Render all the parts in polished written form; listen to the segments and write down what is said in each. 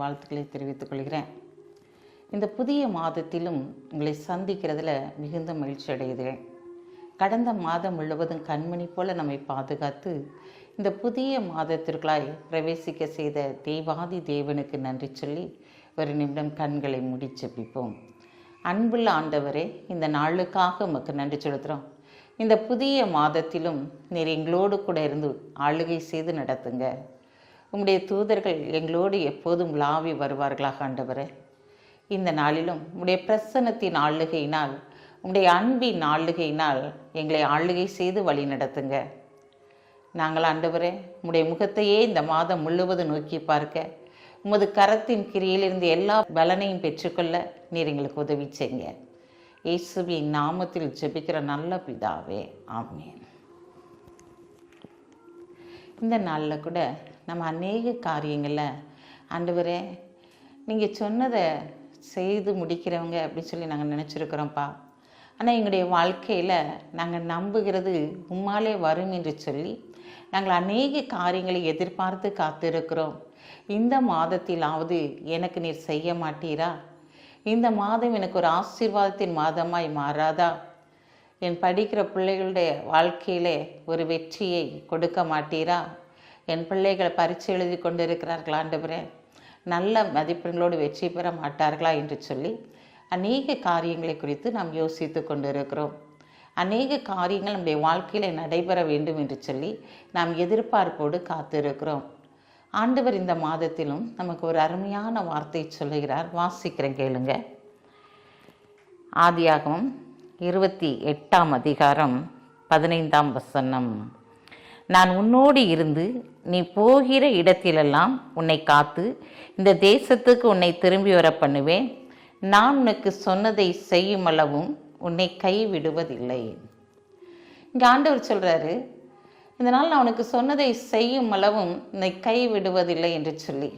வாழ்த்துக்களை தெரிவித்துக் கொள்கிறேன். இந்த புதிய மாதத்திலும் உங்களை சந்திக்கிறதுல மிகுந்த மகிழ்ச்சி அடைகிறேன். கடந்த மாதம் முழுவதும் கண்மணி போல நம்மை பாதுகாத்து இந்த புதிய மாதத்திற்குள்ளாய் பிரவேசிக்க செய்த தேவாதி தேவனுக்கு நன்றி சொல்லி ஒரு நிமிடம் கண்களை மூடி ஜெபிப்போம். அன்புள்ள ஆண்டவரே, இந்த நாளுக்காக உமக்கு நன்றி செலுத்துகிறோம். இந்த புதிய மாதத்திலும் நீர் எங்களோடு கூட இருந்து ஆளுகை செய்து நடத்துங்க. உம்முடைய தூதர்கள் எங்களோடு எப்போதும் உலாவி வருவார்களாக ஆண்டவரே. இந்த நாளிலும் உம்முடைய பிரசன்னத்தின் ஆளுகையினால், உம்முடைய அன்பின் ஆளுகையினால் எங்களை ஆளுகை செய்து வழி நடத்துங்க. நாங்கள் ஆண்டவரே உம்முடைய முகத்தையே இந்த மாதம் முழுவதும் நோக்கி பார்க்க, உமது கரத்தின் கிரியிலிருந்து எல்லா பலனையும் பெற்றுக்கொள்ள நீர் எங்களுக்கு உதவி செய்யுங்க. இயேசுவின் நாமத்தில் ஜெபிக்கிற நல்ல பிதாவே, ஆமென். இந்த நாளில் கூட நம்ம அநேக காரியங்களில் ஆண்டவரே நீங்கள் சொன்னதை செய்து முடிக்கிறவங்க அப்படின்னு சொல்லி நாங்கள் நினச்சிருக்கிறோம்ப்பா. ஆனால் எங்களுடைய வாழ்க்கையில் நாங்கள் நம்புகிறது உம்மாலே வரும் என்று சொல்லி நாங்கள் அநேக காரியங்களை எதிர்பார்த்து காத்திருக்கிறோம். இந்த மாதத்திலாவது எனக்கு நீர் செய்ய மாட்டீரா? இந்த மாதம் எனக்கு ஒரு ஆசீர்வாதத்தின் மாதமாய் மாறாதா? என் படிக்கிற பிள்ளைகளுடைய வாழ்க்கையிலே ஒரு வெற்றியை கொடுக்க மாட்டீரா? என் பிள்ளைகள் பரீட்சை எழுதி கொண்டு இருக்கிறார்களா ஆண்டவரே, நல்ல மதிப்பெண்களோடு வெற்றி பெற மாட்டார்களா என்று சொல்லி அநேக காரியங்களை குறித்து நாம் யோசித்து கொண்டு இருக்கிறோம். அநேக காரியங்கள் நம்முடைய வாழ்க்கையில் நடைபெற வேண்டும் என்று சொல்லி நாம் எதிர்பார்ப்போடு காத்திருக்கிறோம். ஆண்டவர் இந்த மாதத்திலும் நமக்கு ஒரு அருமையான வார்த்தை சொல்லுகிறார். வாசிக்கிறேன், கேளுங்க. ஆதியாகமம் 28ஆம் அதிகாரம் 15ஆம் வசனம். நான் உன்னோடு இருந்து நீ போகிற இடத்திலெல்லாம் உன்னை காத்து இந்த தேசத்துக்கு உன்னை திரும்பி வர பண்ணுவேன். நான் உனக்கு சொன்னதை செய்யும் அளவும் உன்னை கைவிடுவதில்லை. இங்கே ஆண்டவர் சொல்கிறாரு, இந்த நாள் நான் உனக்கு சொன்னதை செய்யும் அளவும் உன்னை கைவிடுவதில்லை என்று சொல்லி.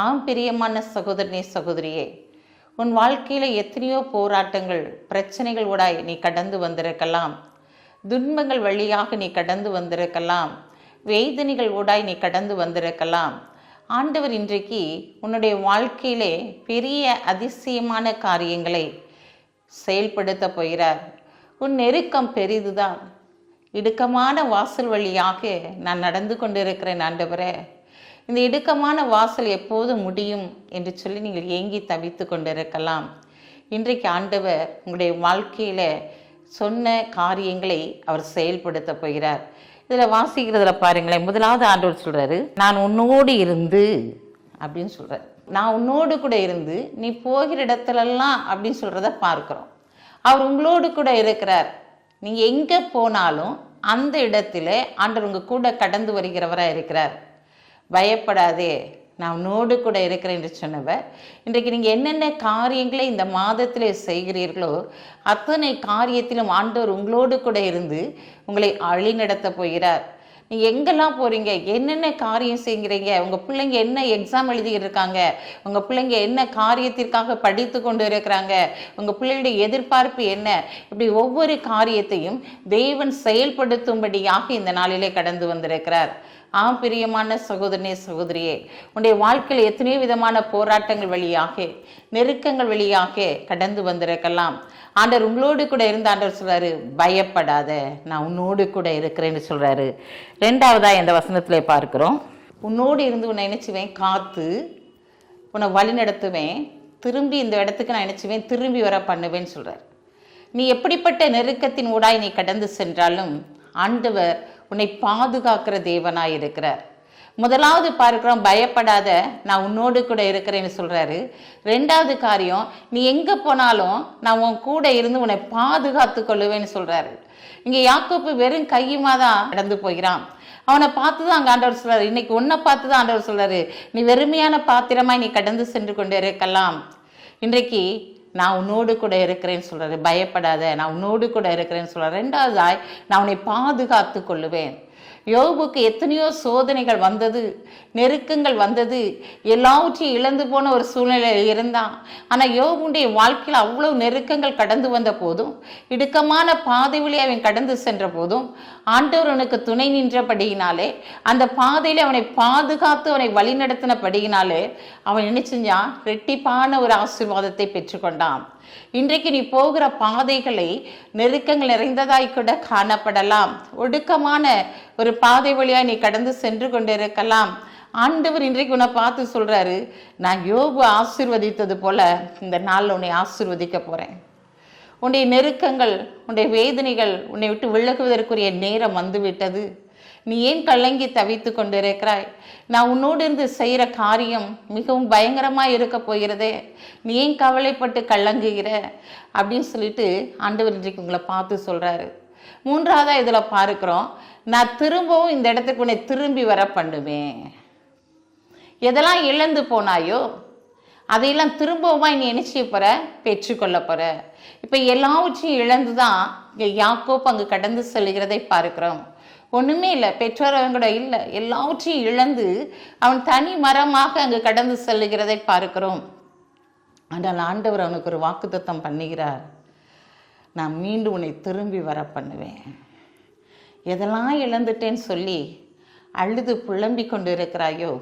ஆம் பிரியமான சகோதரனே, சகோதரியே, உன் வாழ்க்கையில் எத்தனையோ போராட்டங்கள், பிரச்சனைகள் ஊடாய் நீ கடந்து வந்திருக்கலாம். துன்பங்கள் வழியாக நீ கடந்து வந்திருக்கலாம். வேதனைகள் ஊடாய் நீ கடந்து வந்திருக்கலாம். ஆண்டவர் இன்றைக்கு உன்னுடைய வாழ்க்கையிலே பெரிய அதிசயமான காரியங்களை செயல்படுத்த போகிறார். உன் நெருக்கம் பெரிதுதான். இடுக்கமான வாசல் வழியாக நான் நடந்து கொண்டிருக்கிறேன் ஆண்டவரே, இந்த இடுக்கமான வாசல் எப்போது முடியும் என்று சொல்லி நீங்கள் ஏங்கி தவித்து கொண்டிருக்கலாம். இன்றைக்கு ஆண்டவர் உங்களுடைய வாழ்க்கையில் சொன்ன காரியங்களை அவர் செயல்படுத்த போகிறார். இதில் வாசிக்கிறதுல பாருங்களேன், முதலாவது ஆண்டவர் சொல்கிறாரு, நான் உன்னோடு இருந்து அப்படின்னு சொல்கிறார். நான் உன்னோடு கூட இருந்து நீ போகிற இடத்துலலாம் அப்படின்னு சொல்கிறத பார்க்குறோம். அவர் உங்களோடு கூட இருக்கிறார். நீங்கள் எங்கே போனாலும் அந்த இடத்துல ஆண்டவர் உங்கள் கூட கடந்து வருகிறவராக இருக்கிறார். பயப்படாதே, நான் உன்னோடு கூட இருக்கிறேன் என்று சொன்னவர், இன்றைக்கு நீங்கள் என்னென்ன காரியங்களை இந்த மாதத்தில் செய்கிறீர்களோ அத்தனை காரியத்திலும் ஆண்டவர் உங்களோடு கூட இருந்து உங்களை வழிநடத்த போகிறார். நீங்கள் எங்கெல்லாம் போகிறீங்க, என்னென்ன காரியம் செய்கிறீங்க, உங்கள் பிள்ளைங்க என்ன எக்ஸாம் எழுதிக்கிட்டு இருக்காங்க, உங்கள் பிள்ளைங்க என்ன காரியத்திற்காக படித்து கொண்டு இருக்கிறாங்க, உங்கள் பிள்ளைகளுடைய எதிர்பார்ப்பு என்ன, இப்படி ஒவ்வொரு காரியத்தையும் தேவன் செயல்படுத்தும்படியாக இந்த நாளிலே கடந்து வந்திருக்கிறார். ஆம் பிரியமான சகோதரனே, சகோதரியே, உன்னுடைய வாழ்க்கையில் எத்தனையோ விதமான போராட்டங்கள் வழியாக, நெருக்கங்கள் வழியாக கடந்து வந்திருக்கலாம். ஆண்டவர் உங்களோடு கூட இருந்து ஆண்டவர் சொல்றாரு, பயப்படாத, நான் உன்னோடு கூட இருக்கிறேன்னு சொல்றாரு. ரெண்டாவதா இந்த வசனத்திலே பார்க்கிறோம், உன்னோடு இருந்து உன்னை நினைச்சுவேன், காத்து உன்னை வழி நடத்துவேன், திரும்பி இந்த இடத்துக்கு நான் நினைச்சுவேன், திரும்பி வர பண்ணுவேன்னு சொல்றாரு. நீ எப்படிப்பட்ட நெருக்கத்தின் ஊடாய் நீ கடந்து சென்றாலும் ஆண்டவர் உன்னை பாதுகாக்கிற தேவனாய் இருக்கிறார். முதலாவது பார்க்கிறோம், பயப்படாத, நான் உன்னோடு கூட இருக்கிறேன்னு சொல்றாரு. ரெண்டாவது காரியம், நீ எங்க போனாலும் நான் உன் கூட இருந்து உன்னை பாதுகாத்து கொள்ளுவேன்னு சொல்றாரு. இங்க யாக்கோப்பு வெறும் கையுமா தான் நடந்து போகிறான். அவனை பார்த்து தான் அங்கே ஆண்டவர் சொல்றாரு, இன்னைக்கு உன்னை பார்த்து தான் ஆண்டவர் சொல்றாரு, நீ வெறுமையான பாத்திரமாய் நீ கடந்து சென்று கொண்டு இருக்கலாம். இன்றைக்கு நான் உன்னோடு கூட இருக்கிறேன்னு சொல்றாரு. பயப்படாத, நான் உன்னோடு கூட இருக்கிறேன்னு சொல்றாரு. ரெண்டாவதாய், நான் உன்னை பாதுகாத்து கொள்ளுவேன். யோபுக்கு எத்தனையோ சோதனைகள் வந்தது, நெருக்கங்கள் வந்தது, எல்லாவற்றையும் இழந்து போன ஒரு சூழ்நிலையில் இருந்தான். ஆனால் யோபுடைய வாழ்க்கையில் அவ்வளவு நெருக்கங்கள் கடந்து வந்த போதும், இடுக்கமான பாதை வழி அவன் கடந்து சென்ற போதும், ஆண்டவர் அவனுக்கு துணை நின்றபடியினாலே, அந்த பாதையில அவனை பாதுகாத்து அவனை வழிநடத்தினபடியினாலே அவன் என்ன செஞ்சான்? ரெட்டிப்பான ஒரு ஆசீர்வாதத்தை பெற்றுக்கொண்டான். இன்றைக்கு நீ போகிற பாதைகளை நெருக்கங்கள் நிறைந்ததாய் கூட காணப்படலாம். ஒடுக்கமான ஒரு பாதை வழியா நீ கடந்து சென்று கொண்டிருக்கலாம். ஆண்டவர் இன்றைக்கு உன்னை பார்த்து சொல்றாரு, நான் யோபு ஆசீர்வதித்தது போல இந்த நாளில் உன்னை ஆசீர்வதிக்க போறேன். உன்னுடைய நெருக்கங்கள், உன்னுடைய வேதனைகள் உன்னை விட்டு விலகுவதற்குரிய நேரம் வந்துவிட்டது. நீ ஏன் கலங்கி தவித்து கொண்டிருக்கிறாய்? நான் உன்னோடு இருந்து செய்கிற காரியம் மிகவும் பயங்கரமாக இருக்க போகிறதே, நீ ஏன் கவலைப்பட்டு கலங்குகிற அப்படின்னு சொல்லிட்டு ஆண்டவர் இன்றைக்கு உங்களை பார்த்து சொல்கிறாரு. மூன்றாவதாக இதில் பார்க்கிறோம், நான் திரும்பவும் இந்த இடத்துக்கு உன்னை திரும்பி வர பண்ணுவேன். எதெல்லாம் இழந்து போனாயோ அதையெல்லாம் திரும்பவுமா நீ என்ன செய்ய போகிற? பெற்றுக்கொள்ள போகிற. இப்போ எல்லாவற்றையும் இழந்து தான் இங்கே யாக்கோப் அங்கு கடந்து செல்கிறதை பார்க்கிறோம். ஒன்றுமே இல்லை, பெற்றோர் கூட இல்லை, எல்லாவற்றையும் இழந்து அவன் தனி மரமாக அங்கு கடந்து செல்லுகிறதை பார்க்கிறோம். ஆனால் ஆண்டவர் அவனுக்கு ஒரு வாக்குத்தத்தம் பண்ணுகிறார், நான் மீண்டும் உன்னை திரும்பி வர பண்ணுவேன். எதெல்லாம் இழந்துட்டேன்னு சொல்லி அழுது புலம்பி கொண்டு இருக்கிறாயோ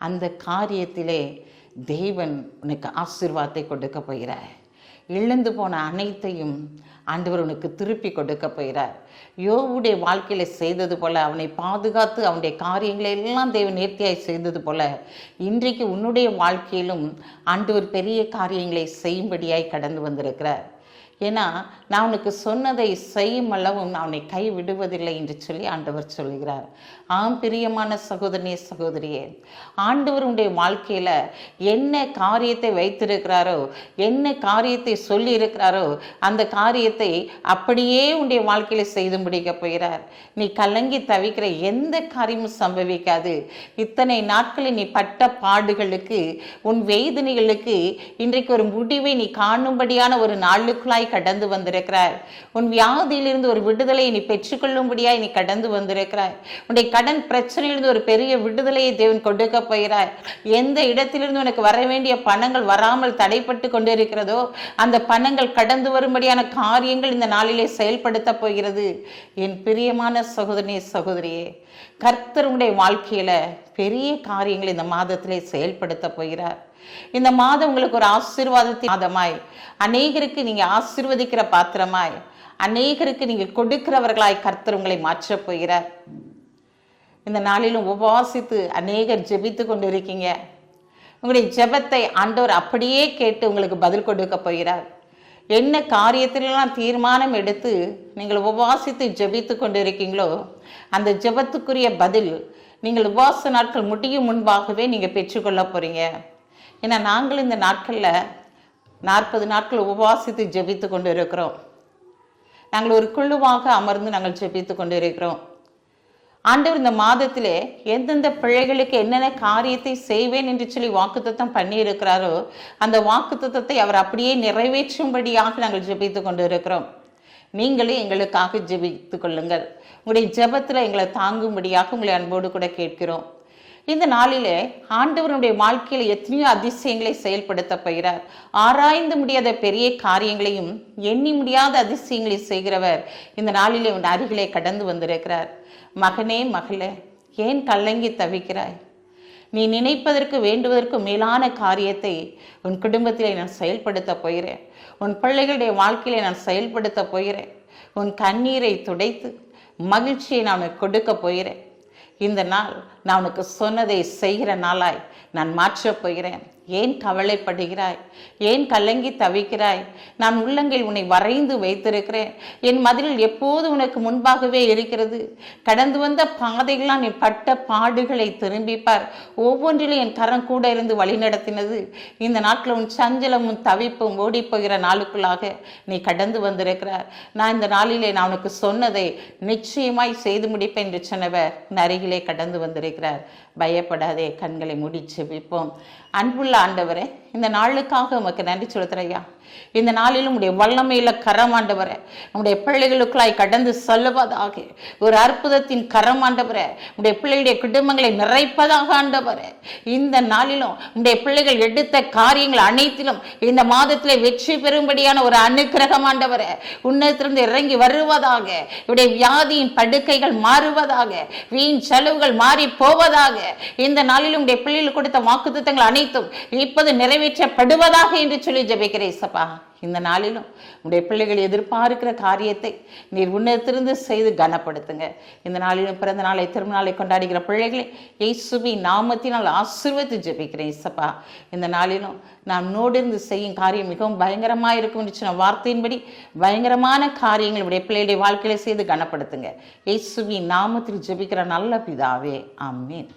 அந்த காரியத்திலே தேவன் உனக்கு ஆசீர்வாதத்தை கொடுக்க போகிறார். இழந்து போன அனைத்தையும் ஆண்டவர் உனக்கு திருப்பி கொடுக்க போகிறார். யோபுடைய வாழ்க்கையில செய்தது போல அவனை பாதுகாத்து அவனுடைய காரியங்களை எல்லாம் தேவன் நேர்த்தியாய் செய்தது போல இன்றைக்கு உன்னுடைய வாழ்க்கையிலும் ஆண்டவர் பெரிய காரியங்களை செய்யும்படியாய் கடந்து வந்திருக்கிறார். ஏன்னா நான் உனக்கு சொன்னதை செய்யும் அளவும் நான் அவனை கை விடுவதில்லை என்று சொல்லி ஆண்டவர் சொல்கிறார். ஆம் பிரியமான சகோதரனே சகோதரியே, ஆண்டவர் உன்னுடைய வாழ்க்கையில என்ன காரியத்தை வைத்திருக்கிறாரோ, என்ன காரியத்தை சொல்லி இருக்கிறாரோ அந்த காரியத்தை அப்படியே உன்னுடைய வாழ்க்கையில செய்து முடிக்க போகிறார். நீ கலங்கி தவிக்கிற எந்த காரியமும் சம்பவிக்காது. இத்தனை நாட்களில் நீ பட்ட பாடுகளுக்கு, உன் வேதனைகளுக்கு இன்றைக்கு ஒரு முடிவை நீ காணும்படியான ஒரு நாளுக்குள்ளாய் கடந்து வந்திருக்கிறார். உன் வியாதியிலிருந்து ஒரு விடுதலையை நீ பெற்றுக்கொள்ளும்படியாய் நீ கடந்து வந்திருக்கிறாய். உன்னுடைய கடன் பிரச்சனையிலிருந்து ஒரு பெரிய விடுதலையை தேவன் கொடுக்க போகிறார். எந்த இடத்திலிருந்து உனக்கு வர வேண்டிய பணங்கள் வராமல் தடைப்பட்டு கொண்டிருக்கிறதோ அந்த பணங்கள் கடந்து வரும்படியான காரியங்கள் இந்த நாளிலே செயல்படுத்த போகிறது. என் பிரியமான சகோதரனே சகோதரியே, கர்த்தர் உன்னுடைய வாழ்க்கையில பெரிய காரியங்களை இந்த மாதத்திலே செயல்படுத்த போகிறார். இந்த மாதம் உங்களுக்கு ஒரு ஆசீர்வாதத்தின் மாதமாய், அநேகருக்கு நீங்க ஆசீர்வதிக்கிற பாத்திரமாய், அநேகருக்கு நீங்க கொடுக்கிறவர்களாய் கர்த்தர் உங்களை மாற்றப் போகிறார். இந்த நாளிலும் உபவாசித்து அநேகர் ஜெபித்து கொண்டு இருக்கீங்க. உங்களுடைய ஜெபத்தை ஆண்டவர் அப்படியே கேட்டு உங்களுக்கு பதில் கொடுக்க போகிறார். என்ன காரியத்திலெல்லாம் தீர்மானம் எடுத்து நீங்கள் உபவாசித்து ஜெபித்து கொண்டு இருக்கீங்களோ அந்த ஜெபத்துக்குரிய பதில் நீங்கள் உபவாச நாட்கள் முடியும் முன்பாகவே நீங்கள் பெற்றுக்கொள்ள போறீங்க. ஏன்னா நாங்கள் இந்த நாட்களில் 40 நாட்கள் உபவாசித்து ஜெபித்து கொண்டு இருக்கிறோம். நாங்கள் ஒரு குழுவாக அமர்ந்து நாங்கள் ஜெபித்து கொண்டு இருக்கிறோம். ஆண்டவர் இந்த மாதத்திலே எந்தெந்த பிள்ளைகளுக்கு என்னென்ன காரியத்தை செய்வேன் என்று சொல்லி வாக்குத்தத்தம் பண்ணி இருக்கிறாரோ அந்த வாக்குத்தத்தத்தை அவர் அப்படியே நிறைவேற்றும்படியாக நாங்கள் ஜெபித்து கொண்டு இருக்கிறோம். நீங்களே எங்களுக்காக ஜெபித்து கொள்ளுங்கள். உங்களுடைய ஜெபத்தில் எங்களை தாங்கும்படியாக உங்களை அன்போடு கூட கேட்கிறோம். இந்த நாளிலே ஆண்டவருடைய வாழ்க்கையில் எத்தனையோ அதிசயங்களை செயல்படுத்த போகிறார். ஆராய்ந்து முடியாத பெரிய காரியங்களையும் எண்ணி முடியாத அதிசயங்களை செய்கிறவர் இந்த நாளிலே உன் அருகிலே கடந்து வந்திருக்கிறார். மகனே மகளே, ஏன் கலங்கி தவிக்கிறாய்? நீ நினைப்பதற்கு வேண்டுவதற்கு மேலான காரியத்தை உன் குடும்பத்திலே நான் செயல்படுத்த போகிறேன். உன் பிள்ளைகளுடைய வாழ்க்கையிலே நான் செயல்படுத்த போகிறேன். உன் கண்ணீரை துடைத்து மகிழ்ச்சியை நான் கொடுக்க போகிறேன். இந்த நாள் நான் உனக்கு சொன்னதை செய்கிற நாளாய் நான் மாற்றப் போகிறேன். ஏன் கவலைப்படுகிறாய்? ஏன் கலங்கி தவிக்கிறாய்? நான் உள்ளங்கையில் உன்னை வரைந்து வைத்திருக்கிறேன். என் மதிலில் எப்போது உனக்கு முன்பாகவே இருக்கிறது. கடந்து வந்த பாதைகளால் நீ பட்ட பாடுகளை திரும்பிப்பார். ஒவ்வொன்றிலும் என் கரம் கூட இருந்து வழி நடத்தினது. இந்த நாட்கள் உன் சஞ்சலமும் தவிப்பும் ஓடிப்போகிற நாளுக்குள்ளாக நீ கடந்து வந்திருக்கிறார். நான் இந்த நாளிலே நான் உனக்கு சொன்னதை நிச்சயமாய் செய்து முடிப்பேன் என்று சொன்னவர் அருகிலே கடந்து வந்திருக்கிறார். பயப்படாதே, கண்களை மூடி ஜெபிப்போம். அன்புள்ள ஆண்டவரே, இந்த நாளுக்காக உமக்கு நன்றி செலுத்துறையா. இந்த நாளிலும் உடைய வல்லமையில கரம் ஆண்டவரே நம்முடைய பிள்ளைகளுக்குள்ளாய் கடந்து செல்வதாக. ஒரு அற்புதத்தின் கரம் ஆண்டவரே உடைய பிள்ளைகளுடைய குடும்பங்களை நிறைப்பதாக ஆண்டவரே. இந்த நாளிலும் உடைய பிள்ளைகள் எடுத்த காரியங்கள் அனைத்திலும் இந்த மாதத்திலே வெற்றி பெறும்படியான ஒரு அனுக்கிரகம் ஆண்டவரே உன்னதத்திலிருந்து இறங்கி வருவதாக. இவருடைய வியாதியின் படுக்கைகள் மாறுவதாக, வீண் செலவுகள் மாறி போவதாக. இந்த நாளிலும் உடைய பிள்ளைகள் கொடுத்த வாக்குத்தத்தங்கள் அனைத்தும் இப்போது நிறைவேற்றப்படுவதாக என்று சொல்லி ஜெபிக்கிறேன் சப்பா. இந்த நாளிலும் உடைய பிள்ளைகள் எதிர்பார்க்கிற காரியத்தை நீர் உன்னதத்திலிருந்து செய்து கனப்படுத்துங்க. இந்த நாளிலும் பிறந்த நாளை திரும்ப நாளை கொண்டாடுகிற பிள்ளைகளை இயேசுவின் நாமத்தினால் ஆசீர்வதித்து ஜெபிக்கிறேன் இயேசப்பா. இந்த நாளிலும் நான் நோடிருந்து செய்யும் காரியம் மிகவும் பயங்கரமாக இருக்கும் என்று சொன்ன வார்த்தையின்படி பயங்கரமான காரியங்கள் உடைய பிள்ளைகளுடைய வாழ்க்கையில செய்து கனப்படுத்துங்க. இயேசுவின் நாமத்தில் ஜெபிக்கிற நல்ல பிதாவே, ஆமென்.